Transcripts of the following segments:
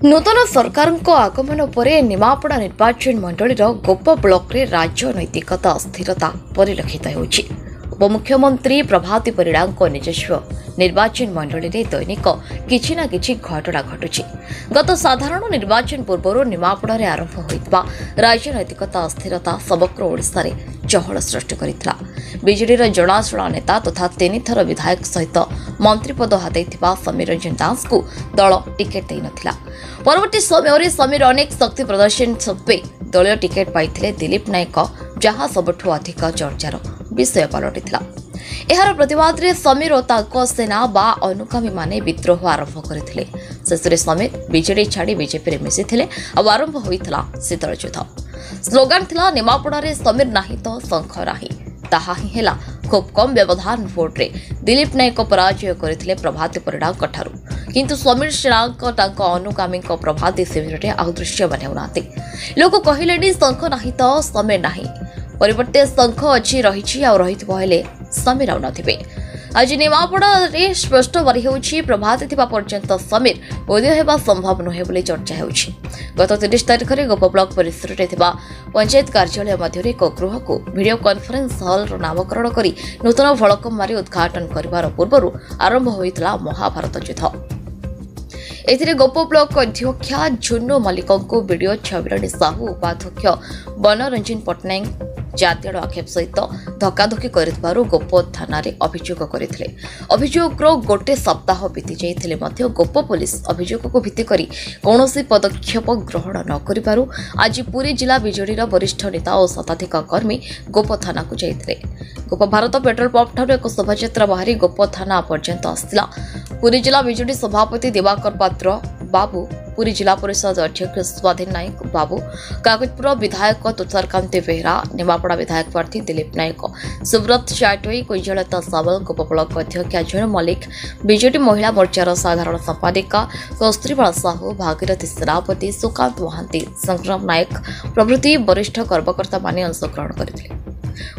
नूतन सरकार आगमन पर निमापड़ा निर्वाचन मंडल गोप ब्लॉक रे राजनैतिकता अस्थिरता परिलक्षित होछि। उपमुख्यमंत्री प्रभाती परिड़ा निजस्व निर्वाचन मंडल में दैनिक किछि ना किछि घटना घटुछि। गत साधारण निर्वाचन पूर्व निमापड़ा रे आरंभ होइतबा राजनैतिकता अस्थिरता समग्र ओडिशा रे चहल सृष्टि करितला। बीजेडी जनाशुना नेता तथा 3 थर विधायक सहित मंत्रीपद हातेइथिबा समीर रंजन दास को दल टिकेट देई नथिला। परवर्ती समय समीर अनेक शक्ति प्रदर्शन सत्वे दलीय टिकेट पाइथिले दिलीप नायक, जहां सबठु अधिक चर्चार विषय पलटिथिला। एहार प्रतिवाद रे समीर और ताको सेना बा अनुगामी माने विद्रोह आरंभ करथिले। शेषरे समीर बीजेडी छाड़ी बीजेपी रे मिसिथिले और आरंभ होइथिला शीतल युद्ध। स्लोगान थिला निमापड़ा रे समीर नाही तो शंख राही। ताहा ही हेला खूब कम व्यवधान भोट रे दिलीप नायक पराजय करथिले प्रभाती परिड़ा कठारु। किंतु समीर सेनाक तांको अनुगामी प्रभाती शिविर रे आदृश्य बनेउनाते। लोक कहिलेनी शंख नाही तो समीर नाही, परिवर्ते शंख अच्छी रही आ रहिथिबो हेले समीर आउ नथिबे। आज निमापड़ा रे स्पष्ट बारी होछि प्रभाती थिबा पर्यंत समीर उदय हेबा संभव नहे बोली चर्चा होछि। गत 30 तारिख रे गोप ब्लॉक परिसर रे थिबा पंचायत कार्यालय मध्य एक गृह को वीडियो कॉन्फ्रेंस हॉल रो नामकरण करी नूतन फलकम मारी उद्घाटन करबार पूर्व आरंभ होइतला महाभारत युद्ध। एथिरे गोप ब्लॉक अध्यक्षा झुन्नू मल्लिक को वीडियो छविरणी साहू उपाध्यक्ष बनरंजन पट्टनायक जातीय आक्षेप सहित धक्काधक्की कर गोप थाना अभियोग करते। अभियोग गोटे सप्ताह बीती जाइथिले मध्य गोप पुलिस अभियोग को भित्ति करी कौनसी पदक्षेप ग्रहण न करिबारु आज पुरी जिला बीजेडी वरिष्ठ नेता और शताधिक कर्मी गोप थाना को जाइथिले। गोप भारत पेट्रोल पंप ठारू एक शोभायात्रा बाहरी गोप थाना पर्यंत आसला। पुरी जिला बीजेडी सभापति दिवाकर पात्र बाबू, पुरी जिला परिषद अध्यक्ष स्वाधीन नायक बाबू, कागजपुर विधायक तुषारकांति बेहरा, निमापड़ा विधायक प्रार्थी दिलीप नायक, सुब्रत चाटोई, कुंजलता सावल, गोप ब्लॉक अध्यक्षा झुन्नू मल्लिक, बीजेडी महिला मोर्चार साधारण संपादिका कस्तूरीबाला साहू, भागीरथी सेनापति, सुकांत महांती, संग्राम नायक प्रभृति वरिष्ठ कर्मकर्ता माने अंशग्रहण करथिले।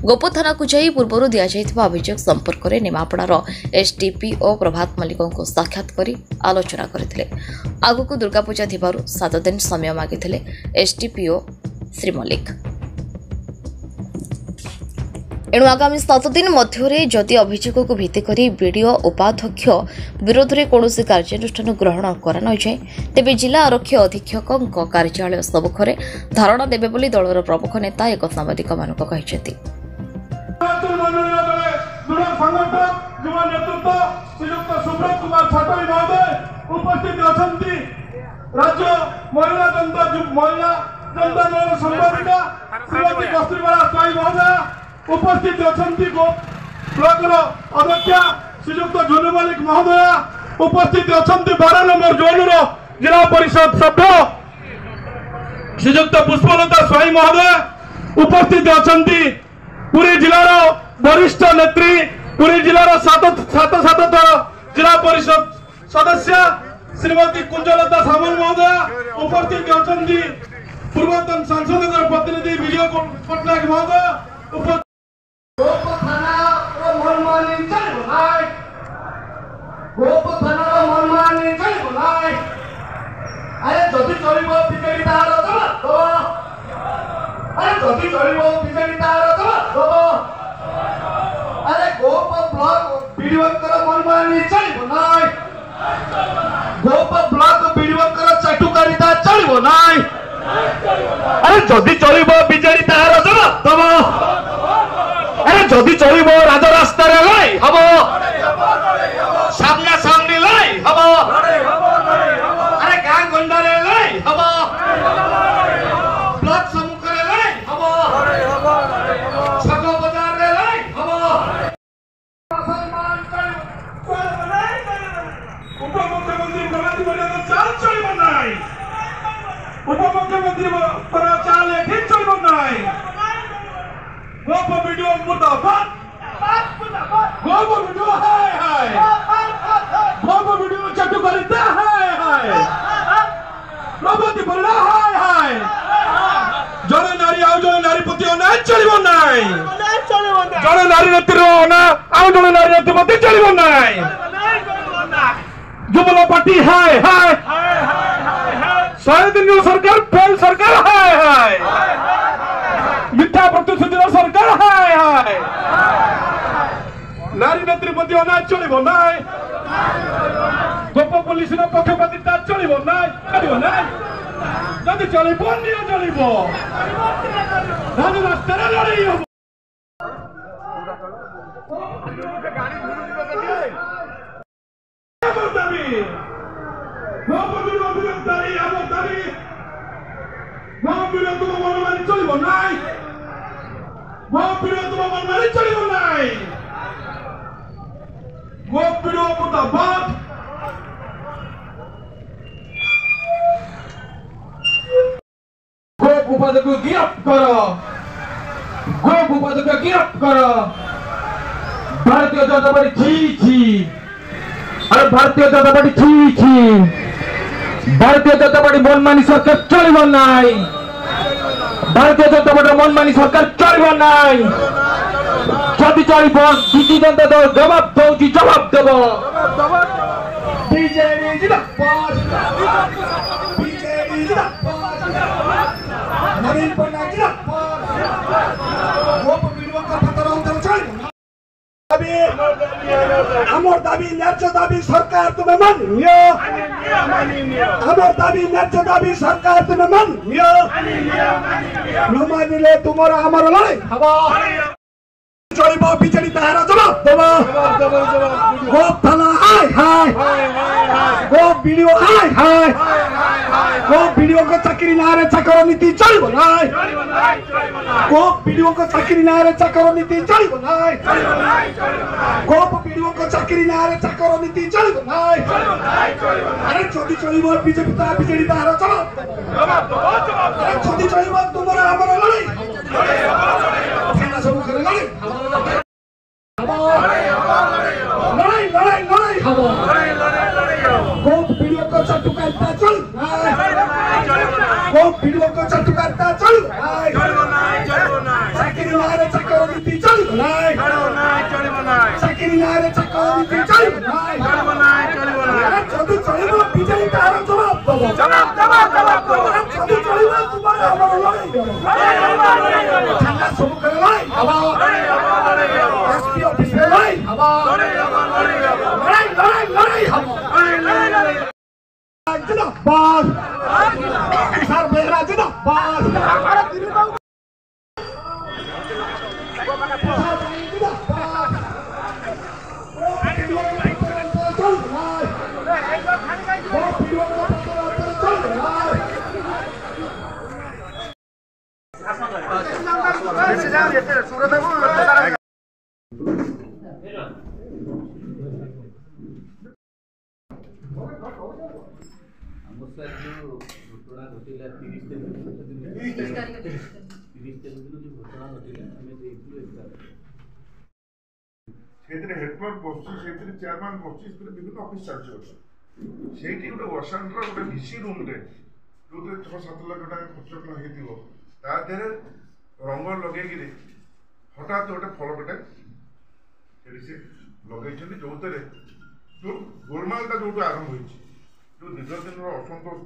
गोप थाना को जाई पूर्व दिया जाइथिबा अभियोग संपर्क में निमापड़ार एसडीपीओ प्रभात मल्लिक को साक्षात करी आलोचना करथिले। आगु दुर्गा पूजा थिबारु 7 दिन समय मागिथिले एसडीपीओ श्री मल्लिक। एणु आगामी 7 दिन मध्य जदि अभियोग को भित्ति करी बीडीओ उपाध्यक्ष विरोध में कौन कार्यानुष्ठान ग्रहण कर न जाए तेबे जिला आरक्षी अधीक्षक कार्यालय सम्मुखें धारणा देवे बोली दलर प्रमुख नेता एक सांबादिक मानक कहते। उपस्थित ब्लॉक अध्यक्ष श्रीयुक्त झुन्नू मल्लिक महोदय, उपस्थित 12 नंबर जोन जिला परिषद सभ्य श्रीयुक्त पुष्पलता स्वाई महोदय, उपस्थित पुरी जिलार वरिष्ठ नेत्री, पुरी जिलार 7 जिला परिषद सदस्य श्रीमती कुंजलता सामल महोदय, उपस्थित पूर्वतन सांसद प्रतिनिधि विजय पट्टनायक महोदय। गोप थाना मनमानी चलिबो नाय, गोप थाना मनमानी चलिबो नाय। अरे जदि चलिबो बिजेडी तार दबो, अरे जदि चलिबो बिजेडी तार दबो। अरे गोप ब्लॉक बीडीओकर मनमानी चलिबो नाय, गोप ब्लॉक बीडीओकर चाटुकारिता चलिबो नाय। अरे जदि चलिबो बिजेडी तार दबो, अरे जदि चलिबो राजरास्ता रे लाई हबो, सामना सामनी लाई हबो, अरे गां गंडा रे लाई हबो, ब्लॉक सम्मुख रे लाई हबो, छक बाजार रे लाई हबो। उपमुख्यमंत्री प्रभाती परिड़ा चाल चलिबो नाई, उपमुख्यमंत्री पर चाल ठीक चलिबो नाई। गोप वीडियो मुर्दाबाद, गोप वीडियो हाय हाय, गोप वीडियो चाटुकारिता हाय हाय, प्रभाती परिड़ा हाय हाय। जड़े नारी आउ जड़े नारी प्रति अन्याय चलिबो नाय, जड़े नारी नेत्री आउ जड़े नारी नेत्री प्रति चलिबो नाय। जुबला पार्टी हाय हाय, दिन सरकार फेल सरकार हाय हाय मिथ्या प्रतिश्रुति सरकार हाय हाय नारी नेत्री प्रति अनाज चलो ना गोप पुलिस पक्षपातिता चलो ना जदि चलो चलो रास्ता लड़ाई हम चलो ना मुर्दाबाद गोप उपाध्याय को गिरफ्त करो गोप उपाध्याय को गिरफ्त करो भारतीय जनता पार्टी छी छी अरे भारतीय जनता पार्टी छी छी भारतीय जनता पार्टी मनमानी सरकार चलिब नाई भारतीय जनता पार्टी मनमानी सरकार चलिब नाई जदि चलिब बीजेपी जनता दल जवाब दौची जवाब देव बीजेपी जिंदाबाद बीजेपी जिंदाबाद नवीन पटनायक जिंदाबाद गोप वीडियो का पत्र अंतर चलिब আমার দাবি ন্যায্য দাবি সরকার তুমি মানিও আমার দাবি ন্যায্য দাবি সরকার তুমি মানিও মানিলে তোমার আমার লড়াই হবা চলিব বিজেডি তাহার জবাব দেব গোপ থানা হাই হাই গোপ ভিডিও হাই হাই গোপ ভিডিও को চাকরি না রে চাকর নীতি চলিব না গোপ ভিডিও को চাকরি না রে চাকর নীতি চলিব না গোপ ভিডিও को চাকরি না রে চাকর নীতি চলিব না আরে যদি চলিব বিজেপি তা বিজেডি তাহার জবাব আরে যদি চলিব তোমার আমার লড়াই থানা সম্মুখে লড়াই लड़ाई लड़ाई लड़ाई हम गोप वीडियो को चट्टू करता चल गोप वीडियो को चट्टू करता चल चाकरी नारे चक्कर नीति चल चाकरी नारे चक्कर नीति चल जदि चलिब बीजेपी तार जवाब दब जदि चलिब तुम्हारे हमर लड़ाई थाना सम्मुखे लड़ाई एसपी ऑफिस में लड़ाई लड़ाई लड़ाई लड़ाई हम जिंदाबाद सर मेहरा जिंदाबाद घटना घटिला 30 तारीख जो घटना घटिला हेडक्वार्टर बस चेयरमैन बस विभिन्न ऑफिस चलती से गोटे वर्षांतर गोटे डीसी रूम रे जो 6-7 लाख टाका खर्च होते रंग लगे हठात गोटे फलकटे लगे जो जो गोलमालटा जो आरंभ हो जो दीर्घ दिन असंतोष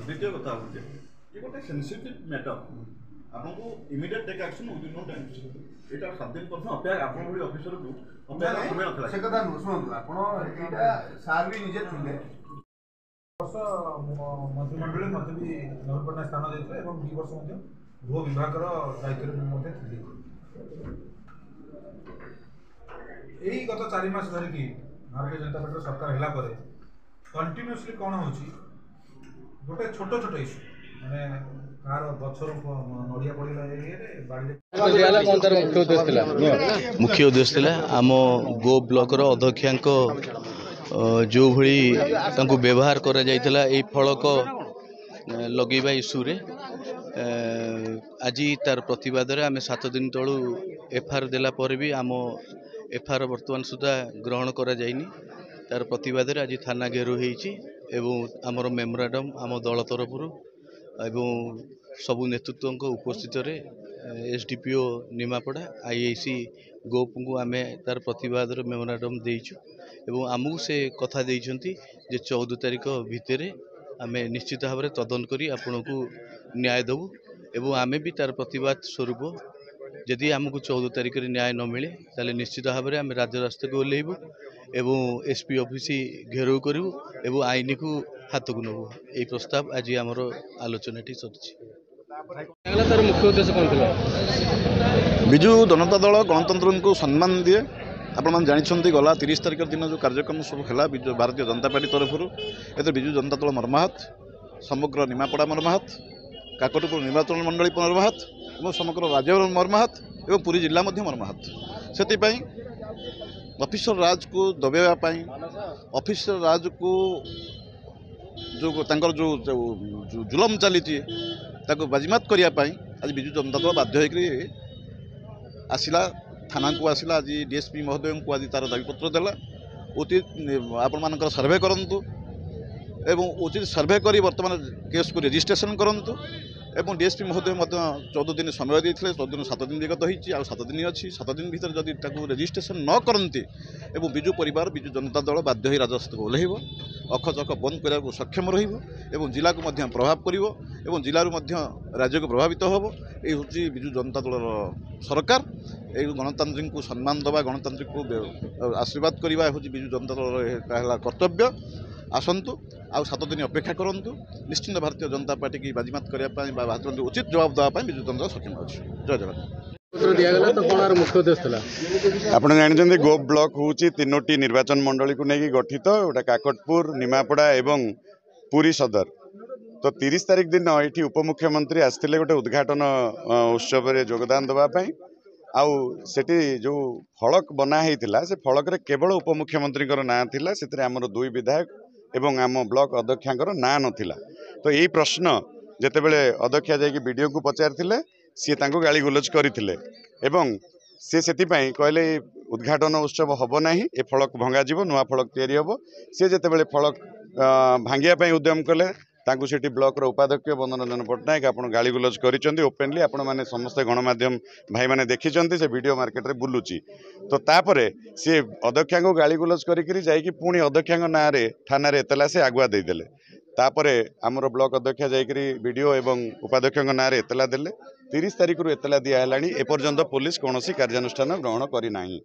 द्वितीय कथा गोटे सेंसिटिव मैटर आपको immediate take action within no time एटा 7 दिन पर अपेक्षा आपन बडी ऑफिसर को अपेक्षा समय नथला से कथा नु सुन आपण एटा सार भी निजे थिले वर्ष मंत्रिमंडल मत भी नवीन पट्टनायक स्थान देते और 2 वर्ष गृह विभाग दायित्व यही गत 4 मास धरिकी भारतीय जनता पार्टी सरकार है कंटिन्यूअसली कौन हो गोटे छोट छोट इश्यू माने कार गछर नड़िया पड़ेगा मुख्य उद्देश्य थिला आम गो ब्लॉक रो अध्यक्षांक जो भली तांको व्यवहार करा जायतिला ए फलक लगेबा इश्यू रे आज तार प्रतिवाद रे आमे 7 दिन तळू एफआर देला पर भी आम एफआर वर्तमान सुधा ग्रहण करा जायनी तार प्रतिवाद रे आज थाना घेरू हेची एवं आमर मेमोरांडम आम दल तरफ एवं सबु नेतृत्व उपस्थित रे एसडीपीओ निमापड़ा आईआईसी गोप को आम तार प्रतिवाद मेमोरांडम देइछु एवं आमको से कथा देइछंती जे 14 तारिख भितर आम निश्चित भाव में तदन करी आपण को न्याय देबू एवं आम भी तार प्रतिवाद स्वरूप यदि आमको 14 तारिख न्याय न मिले ताले निश्चित भाव में आम राजरास्ता को ओह्लैबू एवं एसपी ऑफिस घेराव करूँ एवं आईन को हाथ को नबू यही प्रस्ताव आज आमर आलोचना सरी मुख्य उद्देश्य कौन था विजु जनता दल गणतंत्र को सम्मान दिए आपने जानते गला 30 तारिख दिन जो कार्यक्रम सब है भारतीय जनता पार्टी तरफ ए विजु जनता दल मर्माहत समग्र निमापड़ा मर्माहत काकटपुर निर्वाचन मंडली मर्माहत और समग्र राज्य मर्माहत और पुरी जिला मर्माहत से ऑफिसर राज को दबाई ऑफिसर राज को जो जुलम चली बाजिमात करने आज विजु जनता दल बाध्य आसला थाना को आसला आज डीएसपी महोदय को आज तार दाबीपत्र देला उचित आपण सर्वे करूँ एवं उचित सर्वे कर बर्तमान केस को रेजिस्ट्रेशन करूँ एवं डीएसपी महोदय 14 दिन समय देते 14 दिन 7 दिन विगत होती 7 दिन अच्छी 7 दिन भीतर जदि रेजिस्ट्रेशन न करती एवं विजु परिवार विजु जनता दल बाध्य राजस्व को ओह्लैब अखचक बंद करने सक्षम रहा जिला को प्रभाव कर जिलूर राज्य को प्रभावित हम ये हूँ विजु जनता दल सरकार ये गणतांत्रिक को सम्मान दवा गणतांत्रिक को आशीर्वाद करवा हूँ विजु जनता दल कर्तव्य आसतु आउ 7 दिन अपेक्षा करूँ निश्चिंत भारतीय जनता पार्टी की बाजिमात करने उचित जवाब देवाई विजु जनता सक्षम अच्छी जय जगन्नाथ मुख्य उद्देश्य आप जानते गो ब्लॉक हूँ 3टी निर्वाचन मंडली को लेकिन गठित गोटे काकटपुर निमापड़ा एवं पुरी सदर तो 30 तारिख दिन ये उपमुख्यमंत्री आसते गोटे उद्घाटन उत्सव में योगदान देवाई आउ सेठी जो फलक बना होता से फलक रे केवल उपमुख्यमंत्री ना थिला से आमर 2 विधायक एवं आम ब्लॉक अध्यक्षांकर ना नथिला तो यही प्रश्न जेतेबेले अध्यक्षा जाकि वीडियो को पचारिथिले सी तांको गाली गुलज करथिले एवं सी सेतिपई कहले उद्घाटन उत्सव हबो नाही ए फलक भंगा जीवो नुआ फलक तयारी हबो सी जेतेबेले फलक भांगिया पई उद्यम कले तांको सेठी ब्लॉक रो उपाध्यक्ष बंदनरंजन पट्टनायक आपण गाली गुलज करिसेंती ओपनली आपण माने समस्त गणमाध्यम भाई माने देखिसेंती से वीडियो मार्केट रे बुलुची तो तापरे से अध्यक्षा को गाली गुलज करिकरी जाई कि पुणी अध्यक्षा ना रे थाना रे एतला से आगुआ दे देले तापरे आमर ब्लॉक अध्यक्ष जाइकरी वीडियो एवं उपाध्यक्ष ना रे एतला देले 30 तारिख रु एतला दिया हेलानी एपर्यंत पुलिस कौनसी कार्यानुष्ठान ग्रहण करी नाही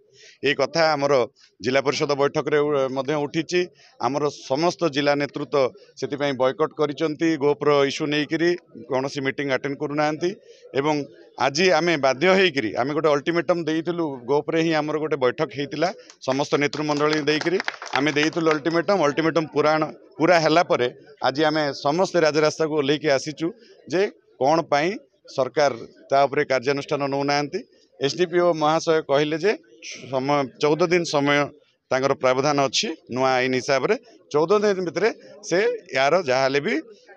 ए कथा आमर जिला परिषद बैठक रे मध्य उठीची आमर समस्त जिला नेतृत्व सेति बॉयकट करिसंती गोप्र इश्यू नेइकरी कौनसी मीटिंग अटेंड करू नांती एवं आज आम बाध्य होइकरी आम गोटे अल्टीमेटम देइथिलु गोप्रे ही आमर गोटे बैठक हेतिला समस्त नेतृमंडली देइकरी आम देइथिलु अल्टीमेटम पूरा हैला परे आज आम समस्त राजरास्ता को ओह्लैकी आसीचु जे कौन पाई सरकार ताउपरे कार्यानुष्ठान नौ नांती एसडीपीओ महाशय कहले जे 14 दिन समय तांकर प्रावधान अच्छी नुआ आईन हिसाब से 14 दिन भितर से यार जहाँ भी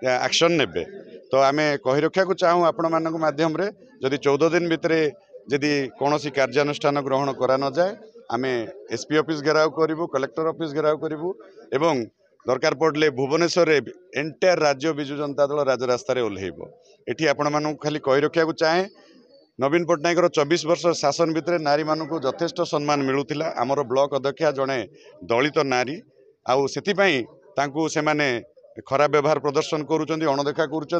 एक्शन नेबे तो आम कही रखा को चाहूँ आपण मान माध्यम जदि 14 दिन भितर जदि कौन कार्यानुष्ठान ग्रहण करा न जाए आम एसपी ऑफिस घेराव करूँ कलेक्टर ऑफिस घेराव करूँ एवं दरकार पड़े भुवनेश्वर एंटायर राज्य विजु जनता दल राजरास्तार ओह्लैब एटी आपण मानू खाली कही रखा को चाहे नवीन पट्टनायक 24 वर्ष शासन भितर नारी मानू यथेष्ट सम्मान मिलूला आमर ब्लॉक अध्यक्षा जड़े दलित नारी आउ से माने खराब व्यवहार प्रदर्शन करुँच अणदेखा करुँच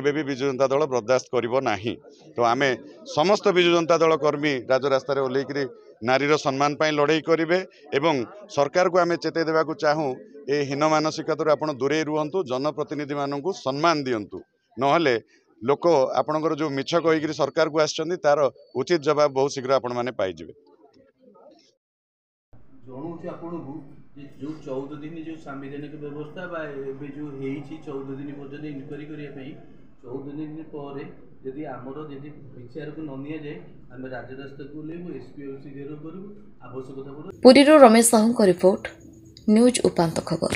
विजु जनता दल बर्दास्त करिबो नाही। तो आमे समस्त विजु जनता दल कर्मी राजरास्तार ओल्लैकरी नारीर सम्मान पाई लड़ाई करेंगे एवं सरकार को आमे चेतई देवाक चाहूँ ए हीन मानसिकता आपण दूरे रुहतु जनप्रतिनिधि मानू सम्मान दिंतु नहले लोक आपणकर जो मिछ कहीकि सरकार को आसछन्ति तार उचित जवाब बहुत शीघ्र आपण माने पाइजिबे। जणाऊँ आपको जो 14 दिन जो संवैधानिक व्यवस्था जो 14 दिन पर्यटन इनक्वारी करने 14 दिन पर यदि आमर यदि विचार को न नि जाए आम राजरास्ता को ओह्लैबू एसपी करूँ आवश्यकता। पुरी रमेश साहू रिपोर्ट न्यूज उपांत खबर।